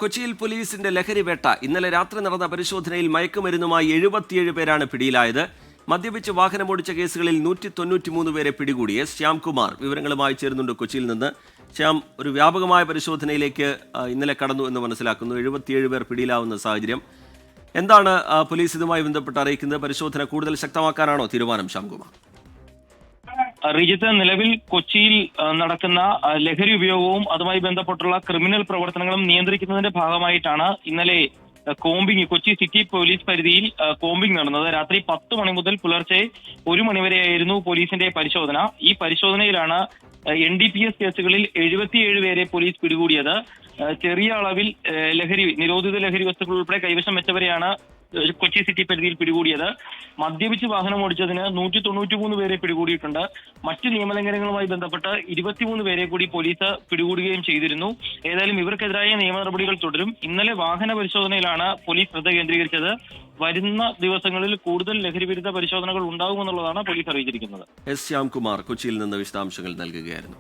കൊച്ചിയിൽ പോലീസിന്റെ ലഹരിവേട്ട. ഇന്നലെ രാത്രി നടന്ന പരിശോധനയിൽ മയക്കുമരുന്നുമായി 77 പേരാണ് പിടിയിലായത്. മദ്യപിച്ച് വാഹനമോടിച്ച കേസുകളിൽ 193 പേരെ പിടികൂടി. എസ് ശ്യാംകുമാർ വിവരങ്ങളുമായി ചേരുന്നുണ്ട് കൊച്ചിയിൽ നിന്ന്. ശ്യാം, ഒരു വ്യാപകമായ പരിശോധനയിലേക്ക് ഇന്നലെ കടന്നു എന്ന് മനസ്സിലാക്കുന്നു. 77 പേർ പിടിയിലാവുന്ന സാഹചര്യം. എന്താണ് പോലീസ് ഇതുമായി ബന്ധപ്പെട്ട് അറിയിക്കുന്നത്? പരിശോധന കൂടുതൽ ശക്തമാക്കാനാണോ തീരുമാനം, ശ്യാംകുമാർ? റിജിത്ത്, നിലവിൽ കൊച്ചിയിൽ നടക്കുന്ന ലഹരി ഉപയോഗവും അതുമായി ബന്ധപ്പെട്ടുള്ള ക്രിമിനൽ പ്രവർത്തനങ്ങളും നിയന്ത്രിക്കുന്നതിന്റെ ഭാഗമായിട്ടാണ് ഇന്നലെ കോമ്പിംഗ് കൊച്ചി സിറ്റി പോലീസ് പരിധിയിൽ കോമ്പിംഗ് നടന്നത്. രാത്രി 10 മണി മുതൽ പുലർച്ചെ 1 മണി വരെയായിരുന്നു പോലീസിന്റെ പരിശോധന. ഈ പരിശോധനയിലാണ് NDPS കേസുകളിൽ 77 പേരെ പോലീസ് പിടികൂടിയത്. ചെറിയ അളവിൽ നിരോധിത ലഹരി വസ്തുക്കൾ ഉൾപ്പെടെ കൈവശം വെച്ചവരെയാണ് കൊച്ചി സിറ്റി പരിധിയിൽ പിടികൂടിയത്. മദ്യപിച്ച് വാഹനം ഓടിച്ചതിന് 193 പേരെ പിടികൂടിയിട്ടുണ്ട്. മറ്റ് നിയമലംഘനങ്ങളുമായി ബന്ധപ്പെട്ട് 23 പേരെ കൂടി പോലീസ് പിടികൂടുകയും ചെയ്തിരുന്നു. ഏതായാലും ഇവർക്കെതിരായ നിയമ നടപടികൾ തുടരും. ഇന്നലെ വാഹന പരിശോധനയിലാണ് പോലീസ് ശ്രദ്ധ കേന്ദ്രീകരിച്ചത്. വരുന്ന ദിവസങ്ങളിൽ കൂടുതൽ ലഹരി വിരുദ്ധ പരിശോധനകൾ ഉണ്ടാകുമെന്നുള്ളതാണ് പോലീസ് അറിയിച്ചിരിക്കുന്നത്. എസ് ശ്യാംകുമാർ കൊച്ചിയിൽ നിന്ന് വിശദാംശങ്ങൾ നൽകുകയായിരുന്നു.